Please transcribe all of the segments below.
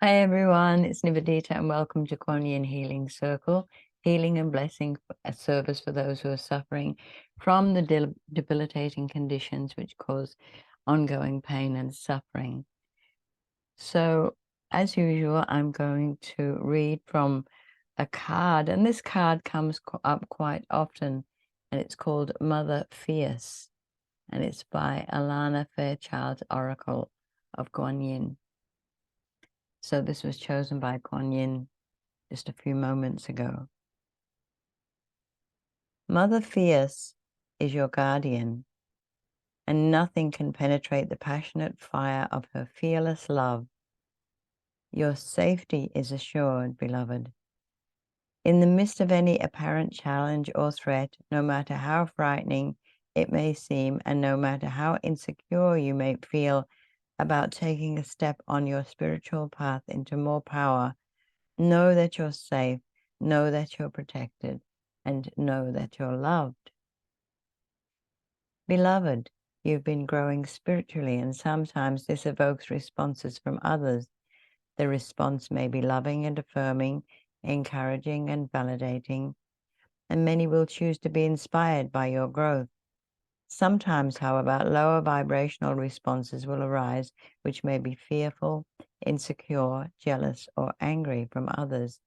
Hi everyone, it's Nivedita and welcome to Kuan Healing Circle, healing and blessing, a service for those who are suffering from the debilitating conditions which cause ongoing pain and suffering. So, as usual, I'm going to read from a card, and this card comes up quite often, and it's called Mother Fierce, and it's by Alana Fairchild, Oracle of Kuan Yin. So this was chosen by Kuan Yin just a few moments ago. Mother Fierce is your guardian, and nothing can penetrate the passionate fire of her fearless love. Your safety is assured, beloved. In the midst of any apparent challenge or threat, no matter how frightening it may seem, and no matter how insecure you may feel about taking a step on your spiritual path into more power, know that you're safe, know that you're protected, and know that you're loved. Beloved, you've been growing spiritually, and sometimes this evokes responses from others. The response may be loving and affirming, encouraging and validating, and many will choose to be inspired by your growth. Sometimes, however, lower vibrational responses will arise, which may be fearful, insecure, jealous, or angry from others.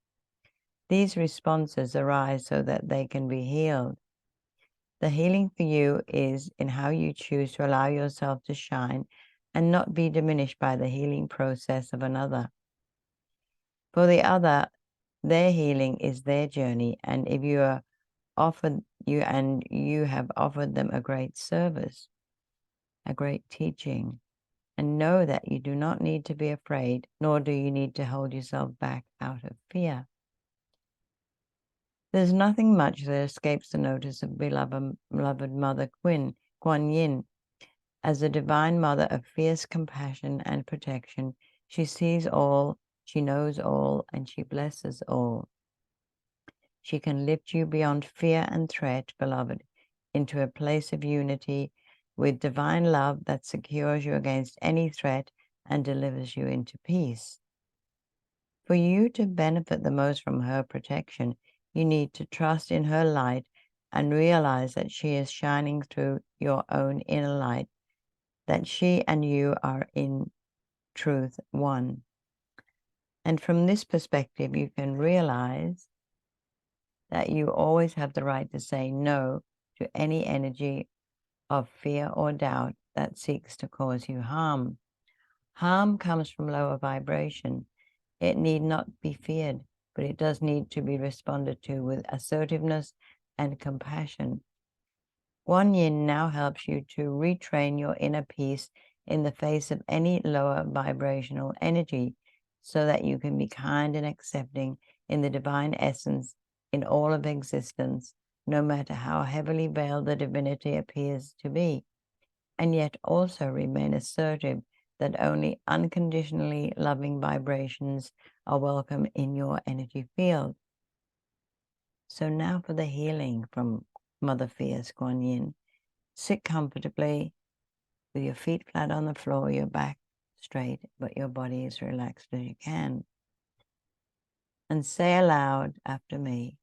These responses arise so that they can be healed. The healing for you is in how you choose to allow yourself to shine and not be diminished by the healing process of another. For the other, their healing is their journey, and if you have offered them a great service, a great teaching, and know that you do not need to be afraid, nor do you need to hold yourself back out of fear. There's nothing much that escapes the notice of beloved Mother Kuan Yin. As the divine mother of fierce compassion and protection, she sees all, she knows all, and she blesses all. She can lift you beyond fear and threat, beloved, into a place of unity with divine love that secures you against any threat and delivers you into peace. For you to benefit the most from her protection, you need to trust in her light and realize that she is shining through your own inner light, that she and you are in truth one. And from this perspective, you can realize that you always have the right to say no to any energy of fear or doubt that seeks to cause you harm. Harm comes from lower vibration. It need not be feared, but it does need to be responded to with assertiveness and compassion. Kuan Yin now helps you to retrain your inner peace in the face of any lower vibrational energy, so that you can be kind and accepting in the divine essence in all of existence, no matter how heavily veiled the divinity appears to be, and yet also remain assertive that only unconditionally loving vibrations are welcome in your energy field. So now for the healing from Mother Fierce Kuan Yin. Sit comfortably with your feet flat on the floor, your back straight, but your body as relaxed as you can. And say aloud after me,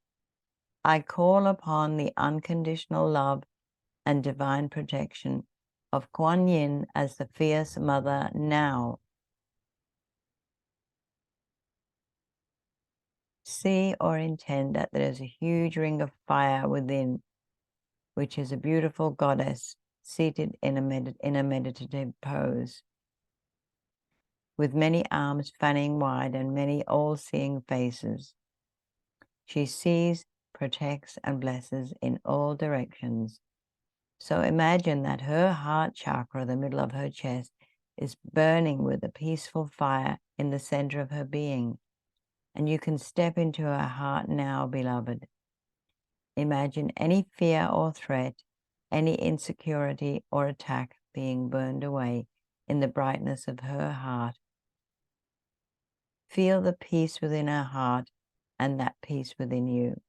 I call upon the unconditional love and divine protection of Kuan Yin as the fierce mother now. See or intend that there is a huge ring of fire within, which is a beautiful goddess seated in a meditative pose, with many arms fanning wide and many all-seeing faces. She sees, protects, and blesses in all directions. So imagine that her heart chakra, the middle of her chest, is burning with a peaceful fire in the center of her being. And you can step into her heart now, beloved. Imagine any fear or threat, any insecurity or attack being burned away in the brightness of her heart. Feel the peace within her heart and that peace within you.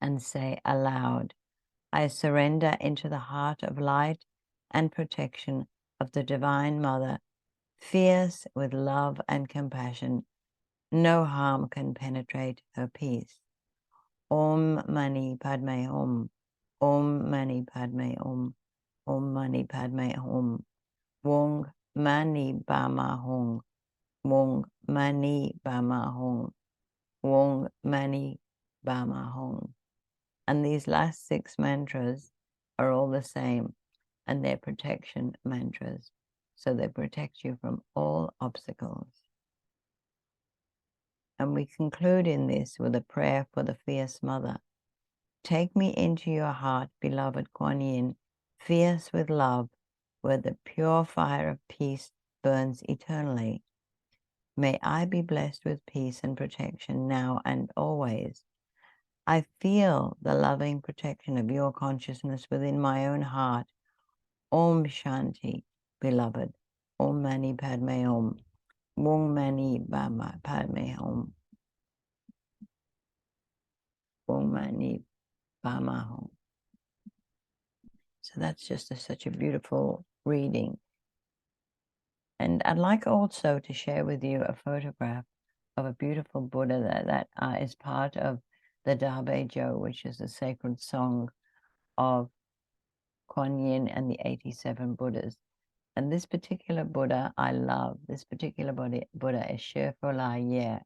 And say aloud, I surrender into the heart of light and protection of the Divine Mother, Fierce with love and compassion, no harm can penetrate her peace. Om Mani Padme Hum. Om Mani Padme Hum. Om Mani Padme Hum. Wong Mani Bama Hung. Wong Mani Bama Hung. Wong Mani Bama Hung. And these last 6 mantras are all the same, and they're protection mantras. So they protect you from all obstacles. And we conclude in this with a prayer for the fierce mother. Take me into your heart, beloved Kuan Yin, fierce with love, where the pure fire of peace burns eternally. May I be blessed with peace and protection now and always. I feel the loving protection of your consciousness within my own heart. Om Shanti, beloved. Om Mani Padme Om. Om Mani Bama Padme Om. Om Mani Bama Om. So that's just such a beautiful reading. And I'd like also to share with you a photograph of a beautiful Buddha that is part of the Dabejo, which is a sacred song of Kuan Yin and the 87 Buddhas. And this particular Buddha, I love. This particular Buddha is Shefo La Ye.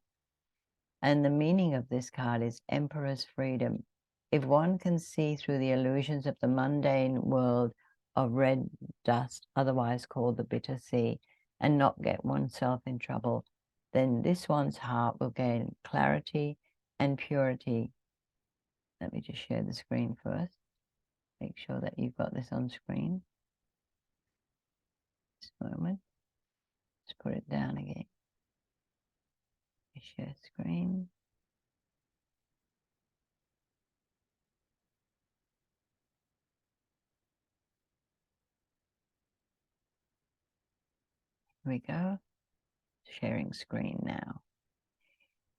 And the meaning of this card is Emperor's Freedom. If one can see through the illusions of the mundane world of red dust, otherwise called the bitter sea, and not get oneself in trouble, then this one's heart will gain clarity and purity. Let me just share the screen first. Make sure that you've got this on screen. Just a moment. Let's put it down again. Share screen. Here we go. Sharing screen now.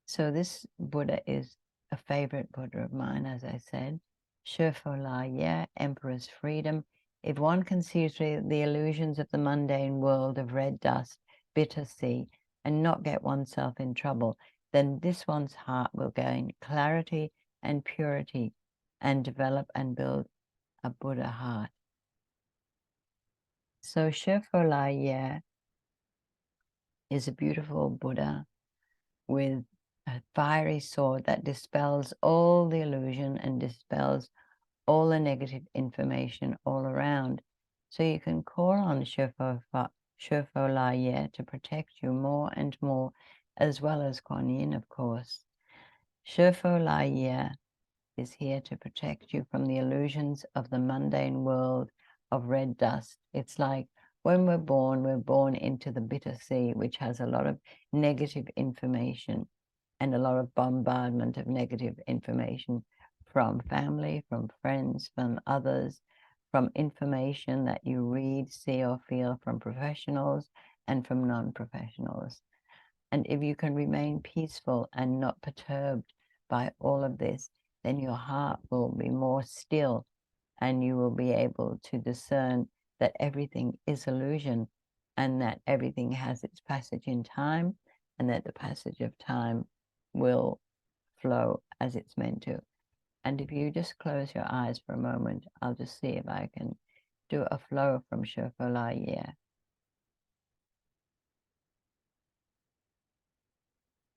So this Buddha is a favorite Buddha of mine, as I said. Shefo La Ye, Emperor's Freedom. If one can see through the illusions of the mundane world of red dust, bitter sea, and not get oneself in trouble, then this one's heart will gain clarity and purity and develop and build a Buddha heart. So Shefo La Ye is a beautiful Buddha with a fiery sword that dispels all the illusion and dispels all the negative information all around. So you can call on Shefo La Ye to protect you more and more, as well as Kuan Yin, of course. Shefo La Ye is here to protect you from the illusions of the mundane world of red dust. It's like when we're born into the bitter sea, which has a lot of negative information and a lot of bombardment of negative information from family, from friends, from others, from information that you read, see, or feel from professionals and from non-professionals. And if you can remain peaceful and not perturbed by all of this, then your heart will be more still and you will be able to discern that everything is illusion and that everything has its passage in time and that the passage of time will flow as it's meant to. And if you just close your eyes for a moment, I'll just see if I can do a flow from Shefo La Ye.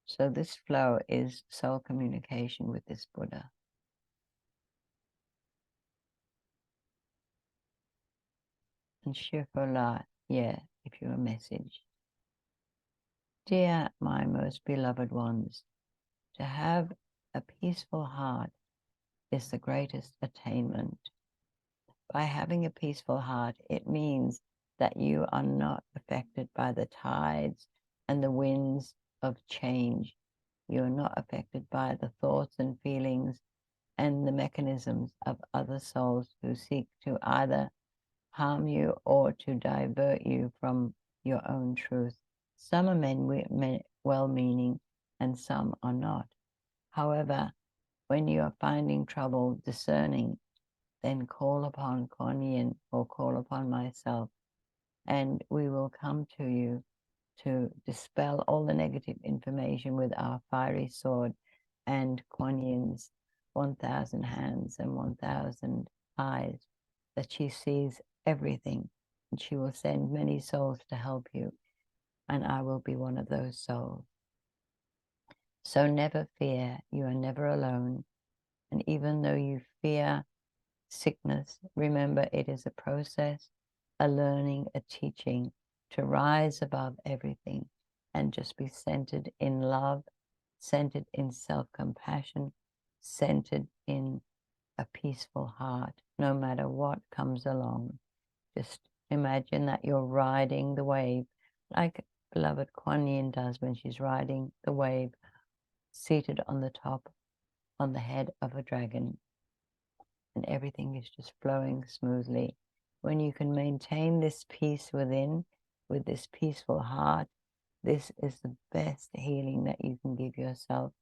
So this flow is soul communication with this Buddha. And Shefo La Ye, if you're a message. Dear my most beloved ones, to have a peaceful heart is the greatest attainment. By having a peaceful heart, it means that you are not affected by the tides and the winds of change. You are not affected by the thoughts and feelings and the mechanisms of other souls who seek to either harm you or to divert you from your own truth. Some are well-meaning and some are not. However, when you are finding trouble discerning, then call upon Kuan Yin or call upon myself, and we will come to you to dispel all the negative information with our fiery sword and Kuan Yin's 1,000 hands and 1,000 eyes, that she sees everything, and she will send many souls to help you, and I will be one of those souls. So never fear, you are never alone. And even though you fear sickness, remember it is a process, a learning, a teaching to rise above everything and just be centered in love, centered in self-compassion, centered in a peaceful heart, no matter what comes along. Just imagine that you're riding the wave like beloved Kuan Yin does when she's riding the wave, seated on the top, on the head of a dragon, and everything is just flowing smoothly. When you can maintain this peace within, with this peaceful heart, this is the best healing that you can give yourself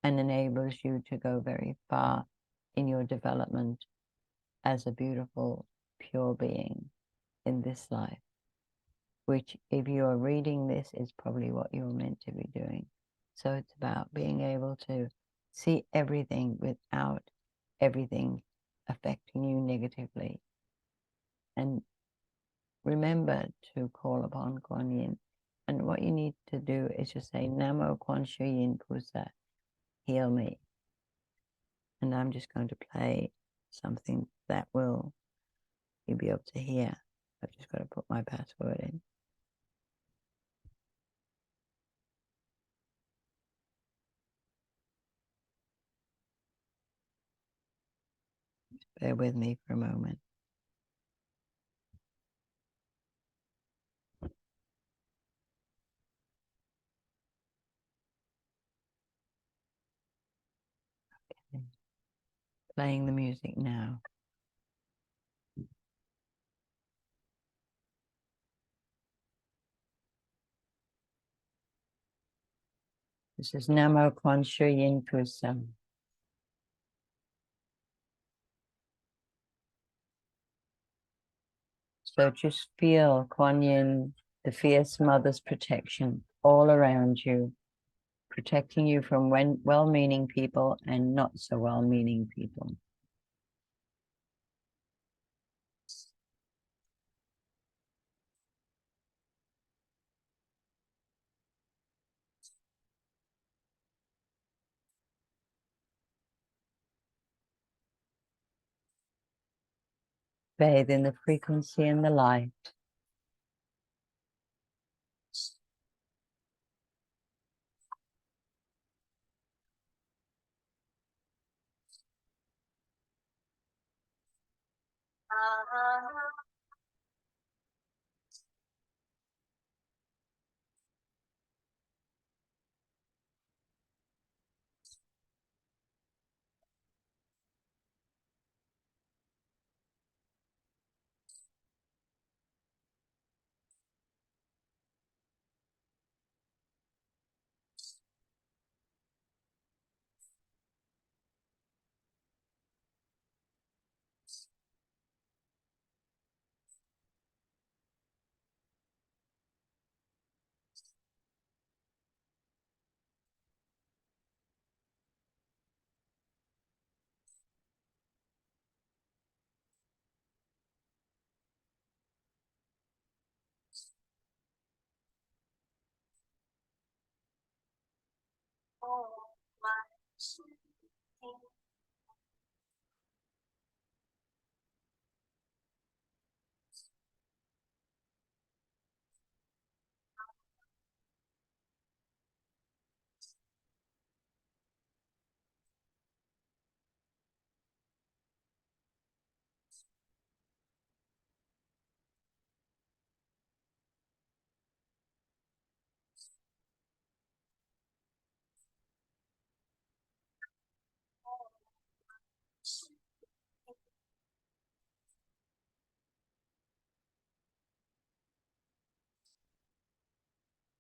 and enables you to go very far in your development as a beautiful, pure being in this life, which if you are reading this is probably what you're meant to be doing. So it's about being able to see everything without everything affecting you negatively. And remember to call upon Kuan Yin. And what you need to do is just say, Namo Kuan Shu Yin Pusa, heal me. And I'm just going to play something that will you'll be able to hear. I've just got to put my password in. Bear with me for a moment. Okay. Playing the music now. This is Namo Kuan Shu Yin Pusa. So just feel Kuan Yin, the fierce mother's protection all around you, protecting you from well-meaning people and not so well-meaning people. Bathe in the frequency and the light.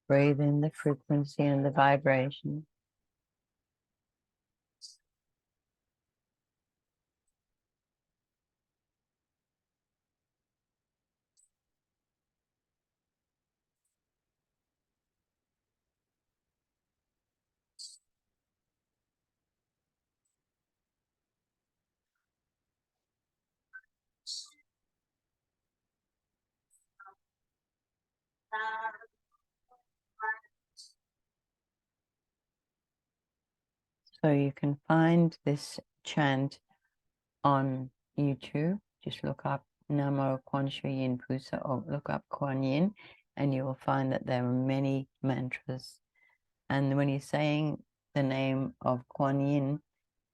Breathe in the frequency and the vibration. So you can find this chant on YouTube. Just look up Namo Quan Shu Yin Pusa or look up Kuan Yin, and you will find that there are many mantras. And when you're saying the name of Kuan Yin,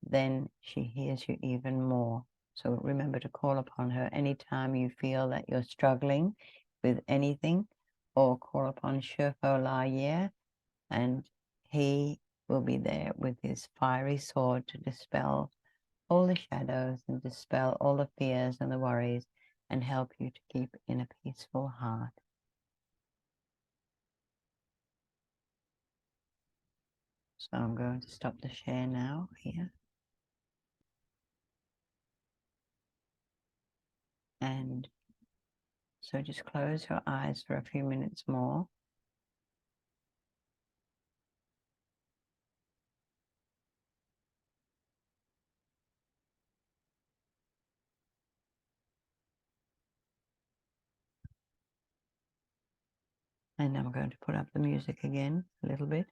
then she hears you even more. So remember to call upon her anytime you feel that you're struggling with anything, or call upon Shurfo La Ye, and he will be there with his fiery sword to dispel all the shadows and dispel all the fears and the worries and help you to keep in a peaceful heart. So I'm going to stop the share now here. And so just close your eyes for a few minutes more. And I'm going to put up the music again a little bit.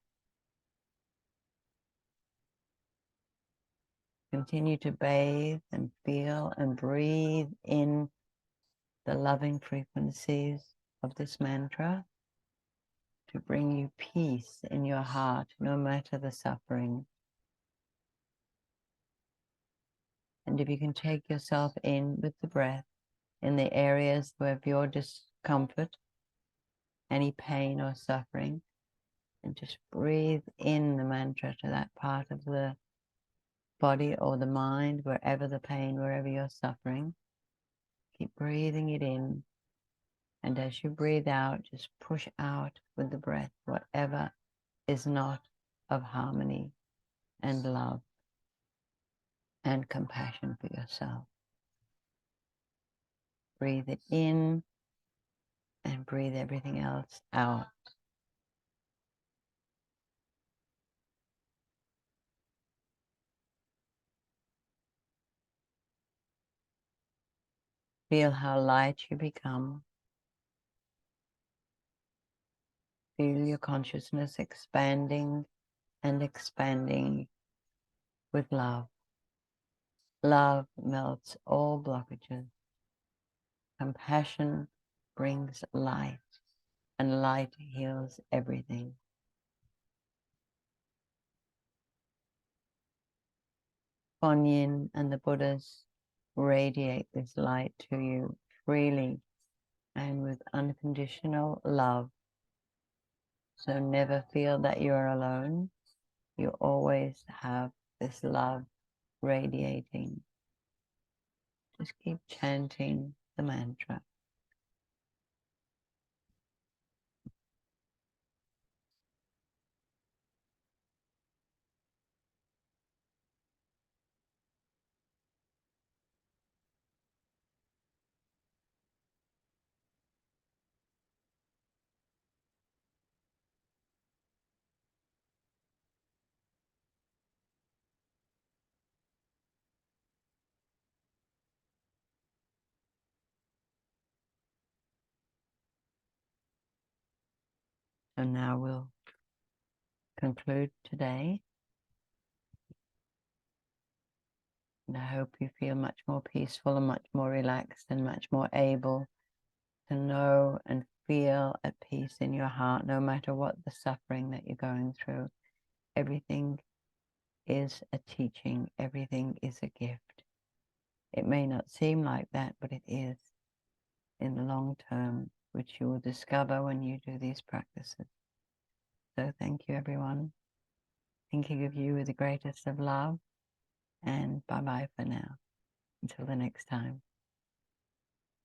Continue to bathe and feel and breathe in the loving frequencies of this mantra to bring you peace in your heart, no matter the suffering. And if you can take yourself in with the breath in the areas of your discomfort, any pain or suffering, and just breathe in the mantra to that part of the body or the mind, wherever the pain, wherever you're suffering. Keep breathing it in. And as you breathe out, just push out with the breath whatever is not of harmony and love and compassion for yourself. Breathe it in and breathe everything else out. Feel how light you become. Feel your consciousness expanding and expanding with love. Love melts all blockages. Compassion brings light, and light heals everything. Kuan Yin and the Buddhas radiate this light to you freely and with unconditional love. So never feel that you are alone. You always have this love radiating. Just keep chanting the mantra. So now we'll conclude today. And I hope you feel much more peaceful and much more relaxed and much more able to know and feel at peace in your heart, no matter what the suffering that you're going through. Everything is a teaching. Everything is a gift. It may not seem like that, but it is in the long term, which you will discover when you do these practices. So thank you, everyone. Thinking of you with the greatest of love, and bye-bye for now. Until the next time.